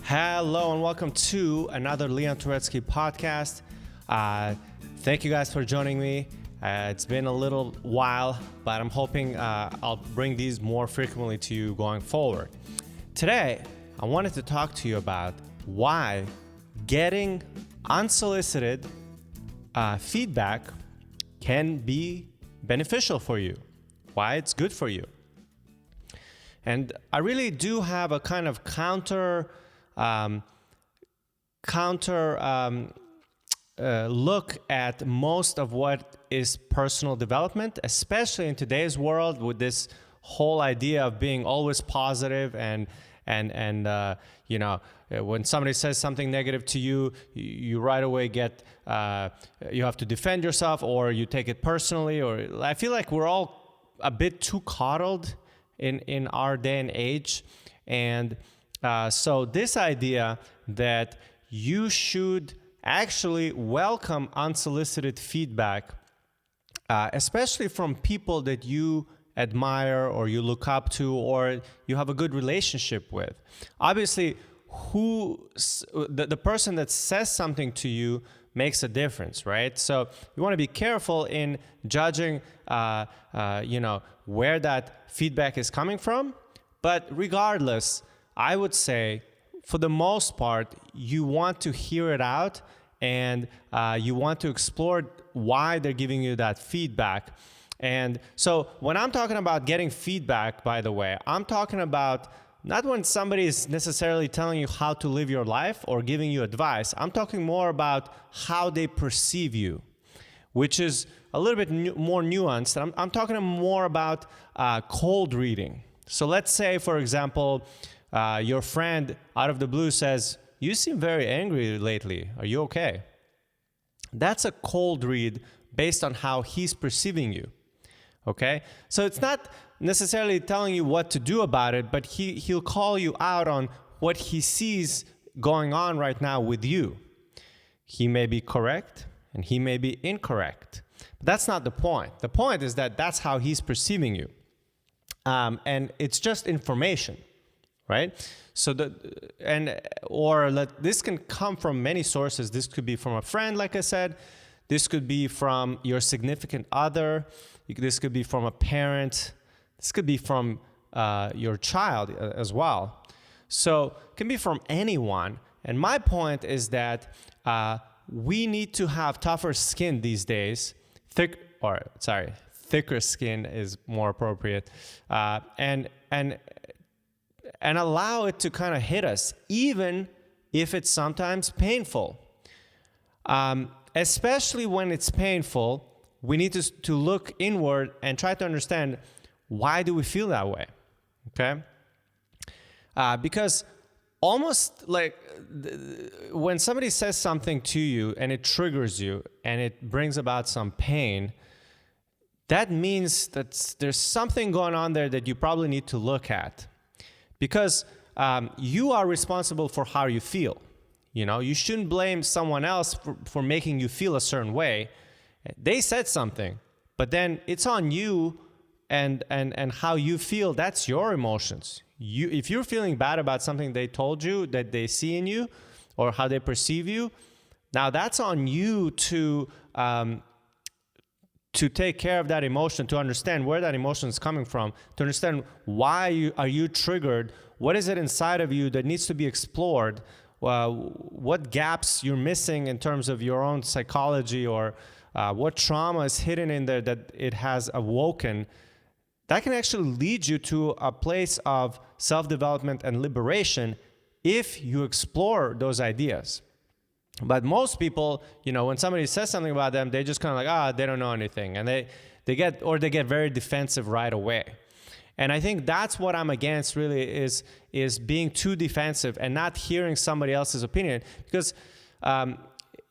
Hello and welcome to another Leon Turetsky podcast. Thank you guys for joining me. It's been a little while, but I'm hoping I'll bring these more frequently to you going forward. Today, I wanted to talk to you about why getting unsolicited feedback can be beneficial for you, why it's good for you. And I really do have a kind of counter look at most of what is personal development, especially in today's world with this whole idea of being always positive and when somebody says something negative to you, you right away get you have to defend yourself, or you take it personally. Or I feel like we're all a bit too coddled in our day and age, and so this idea that you should actually welcome unsolicited feedback, especially from people that you admire or you look up to or you have a good relationship with. Obviously, the person that says something to you makes a difference, right? So you want to be careful in judging, where that feedback is coming from. But regardless, I would say, for the most part, you want to hear it out and you want to explore why they're giving you that feedback. And so when I'm talking about getting feedback, by the way, I'm talking about not when somebody is necessarily telling you how to live your life or giving you advice. I'm talking more about how they perceive you, which is a little bit more nuanced. I'm talking more about cold reading. So let's say, for example, your friend out of the blue says, "You seem very angry lately. Are you okay?" That's a cold read based on how he's perceiving you. Okay? So it's not necessarily telling you what to do about it, but he'll call you out on what he sees going on right now with you. He may be correct and he may be incorrect. But that's not the point. The point is that that's how he's perceiving you. And it's just information, right? So this can come from many sources. This could be from a friend, like I said. This could be from your significant other. This could be from a parent. This could be from your child as well. So it can be from anyone. And my point is that we need to have tougher skin these days. Thicker skin is more appropriate. And allow it to kind of hit us, even if it's sometimes painful. Especially when it's painful, we need to look inward and try to understand, why do we feel that way, okay? Because almost like when somebody says something to you and it triggers you and it brings about some pain, that means that there's something going on there that you probably need to look at. Because you are responsible for how you feel. You shouldn't blame someone else for making you feel a certain way. They said something, but then it's on you and how you feel. That's your emotions. If you're feeling bad about something they told you that they see in you or how they perceive you, now that's on you to take care of that emotion, to understand where that emotion is coming from, to understand why are you triggered, what is it inside of you that needs to be explored, what gaps you're missing in terms of your own psychology, or what trauma is hidden in there that it has awoken. That can actually lead you to a place of self-development and liberation if you explore those ideas. But most people, when somebody says something about them, they just kind of like, they don't know anything. And they get very defensive right away. And I think that's what I'm against, really, is being too defensive and not hearing somebody else's opinion. Because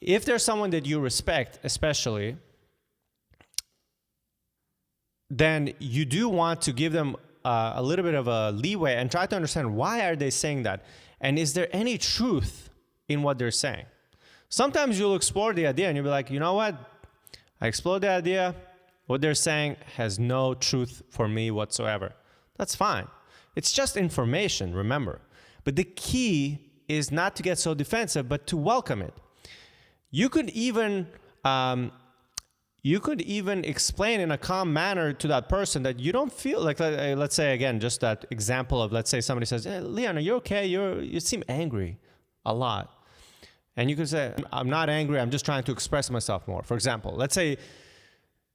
if there's someone that you respect, especially, then you do want to give them a little bit of a leeway and try to understand, why are they saying that? And is there any truth in what they're saying? Sometimes you'll explore the idea and you'll be like, you know what? I explored the idea. What they're saying has no truth for me whatsoever. That's fine. It's just information, remember. But the key is not to get so defensive, but to welcome it. You could even explain in a calm manner to that person that you don't feel like, let's say again, just that example of, let's say somebody says, hey, Leon, are you okay? You seem angry a lot. And you could say, I'm not angry, I'm just trying to express myself more, for example. Let's say,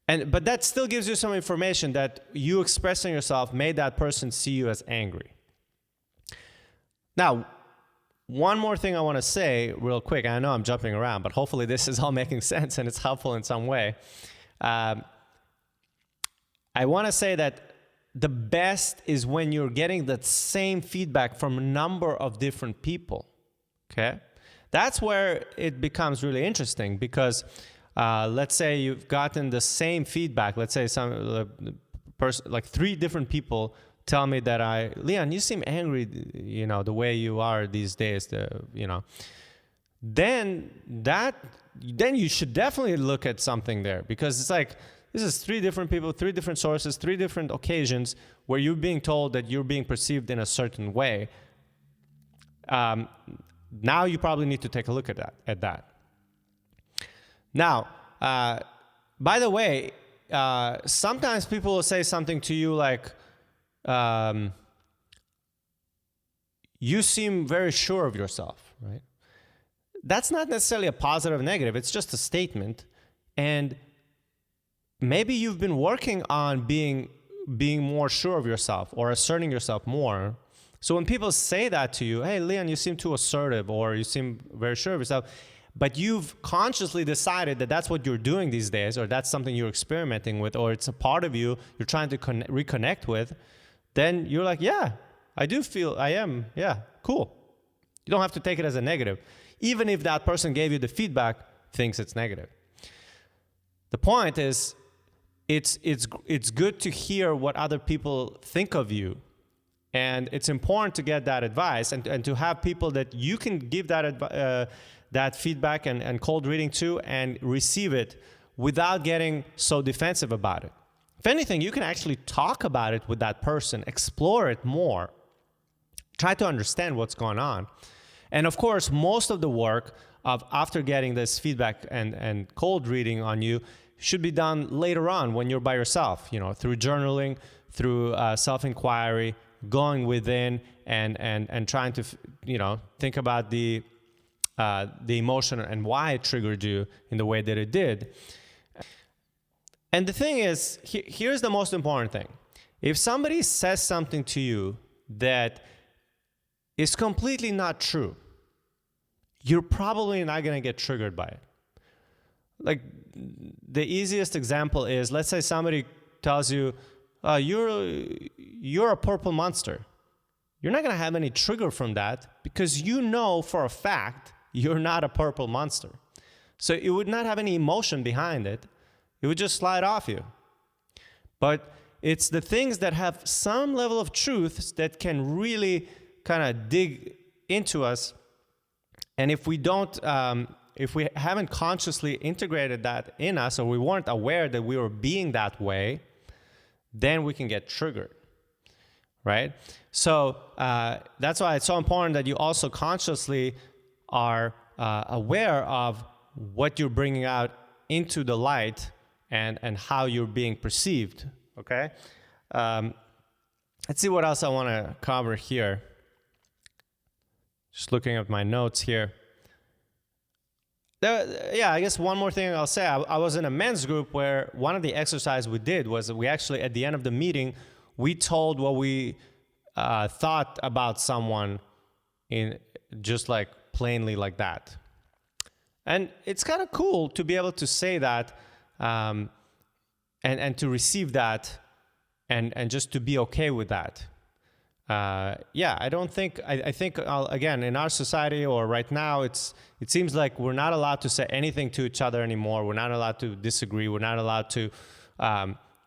but that still gives you some information that you expressing yourself made that person see you as angry. Now, one more thing I want to say real quick. I know I'm jumping around, but hopefully this is all making sense and it's helpful in some way. I want to say that the best is when you're getting that same feedback from a number of different people, okay? That's where it becomes really interesting because let's say you've gotten the same feedback. Let's say like 3 different people tell me that Leon, you seem angry, the way you are these days, then you should definitely look at something there, because it's like, this is 3 different people, 3 different sources, 3 different occasions where you're being told that you're being perceived in a certain way. Now you probably need to take a look at that. Now, by the way, sometimes people will say something to you like, you seem very sure of yourself, right? That's not necessarily a positive or negative. It's just a statement. And maybe you've been working on being more sure of yourself or asserting yourself more. So when people say that to you, hey, Leon, you seem too assertive, or you seem very sure of yourself, but you've consciously decided that that's what you're doing these days, or that's something you're experimenting with, or it's a part of you you're trying to reconnect with, then you're like, yeah, I do feel I am. Yeah, cool. You don't have to take it as a negative. Even if that person gave you the feedback, thinks it's negative. The point is, it's good to hear what other people think of you. And it's important to get that advice and to have people that you can give that feedback and cold reading to and receive it without getting so defensive about it. If anything, you can actually talk about it with that person, explore it more, try to understand what's going on. And of course, most of the work of after getting this feedback and cold reading on you should be done later on when you're by yourself, through journaling, through self-inquiry, going within and trying to, think about the emotion and why it triggered you in the way that it did. And the thing is, here's the most important thing. If somebody says something to you that is completely not true, you're probably not going to get triggered by it. Like, the easiest example is, let's say somebody tells you, you're a purple monster. You're not going to have any trigger from that because you know for a fact you're not a purple monster. So it would not have any emotion behind it. It would just slide off you. But it's the things that have some level of truth that can really kind of dig into us. And if we don't, if we haven't consciously integrated that in us, or we weren't aware that we were being that way, then we can get triggered, right? So that's why it's so important that you also consciously are aware of what you're bringing out into the light and how you're being perceived, okay? Let's see what else I want to cover here. Just looking at my notes here. I guess one more thing I'll say. I was in a men's group where one of the exercises we did was we actually, at the end of the meeting, we told what we thought about someone in just like plainly like that. And it's kind of cool to be able to say that and to receive that and just to be okay with that. I don't think, I think, again, in our society or right now, it seems like we're not allowed to say anything to each other anymore. We're not allowed to disagree. We're not allowed to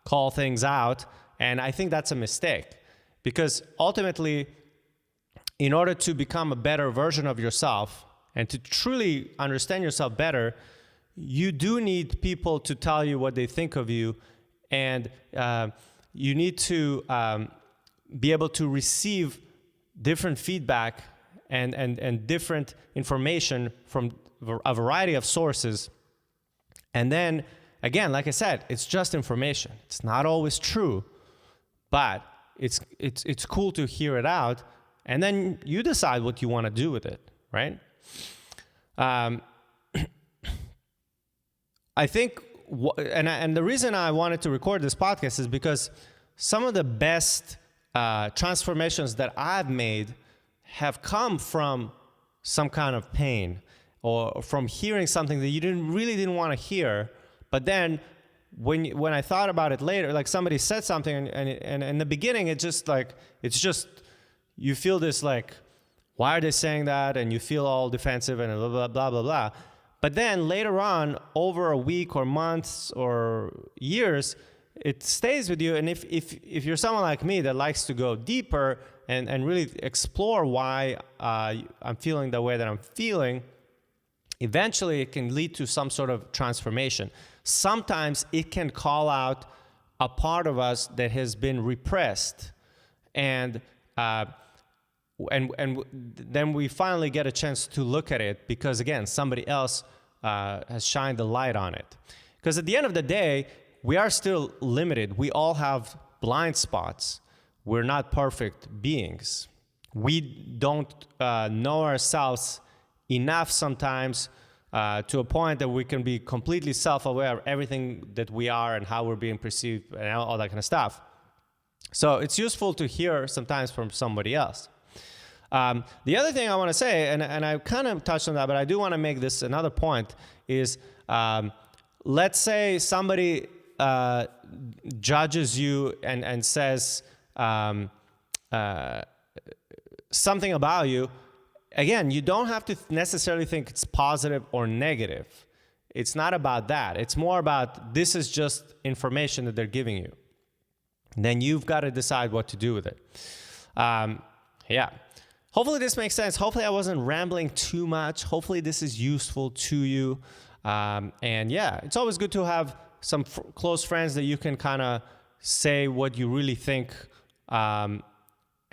call things out. And I think that's a mistake, because ultimately, in order to become a better version of yourself and to truly understand yourself better, you do need people to tell you what they think of you, and you need to be able to receive different feedback and different information from a variety of sources. And then, again, like I said, it's just information. It's not always true, but it's cool to hear it out, and then you decide what you want to do with it, right? I think, and the reason I wanted to record this podcast is because some of the best transformations that I've made have come from some kind of pain, or from hearing something that you really didn't want to hear, but then when I thought about it later, like somebody said something, and in the beginning, it's just you feel this like, why are they saying that? And you feel all defensive and blah, blah, blah, blah, blah. But then later on, over a week or months or years, it stays with you. And if you're someone like me that likes to go deeper and really explore why I'm feeling the way that I'm feeling, eventually it can lead to some sort of transformation. Sometimes it can call out a part of us that has been repressed, and then we finally get a chance to look at it because, again, somebody else has shined the light on it. Because at the end of the day, we are still limited. We all have blind spots. We're not perfect beings. We don't know ourselves enough sometimes to a point that we can be completely self-aware of everything that we are and how we're being perceived and all that kind of stuff. So it's useful to hear sometimes from somebody else. The other thing I want to say, and I kind of touched on that, but I do want to make this another point, is let's say somebody judges you and says something about you. Again, you don't have to necessarily think it's positive or negative. It's not about that. It's more about, this is just information that they're giving you. Then you've got to decide what to do with it. Yeah. Hopefully this makes sense. Hopefully I wasn't rambling too much. Hopefully this is useful to you. And yeah, it's always good to have some close friends that you can kind of say what you really think,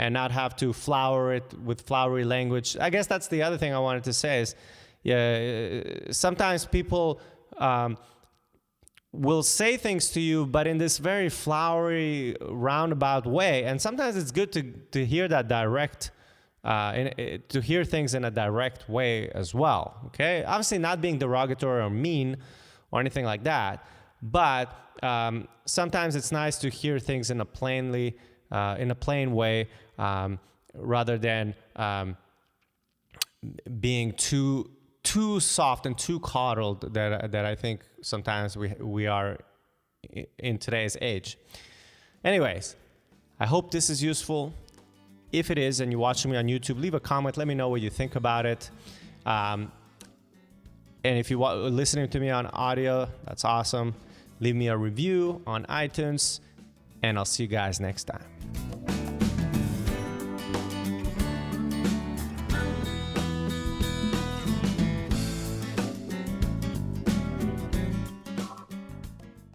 and not have to flower it with flowery language. I guess that's the other thing I wanted to say is, sometimes people will say things to you, but in this very flowery, roundabout way. And sometimes it's good to hear that direct, to hear things in a direct way as well. Okay, obviously not being derogatory or mean or anything like that, but sometimes it's nice to hear things in a plain way, rather than being too soft and too coddled that I think sometimes we are in today's age. Anyways, I hope this is useful. If it is, and you're watching me on YouTube, leave a comment. Let me know what you think about it. And if you're listening to me on audio, that's awesome. Leave me a review on iTunes, and I'll see you guys next time.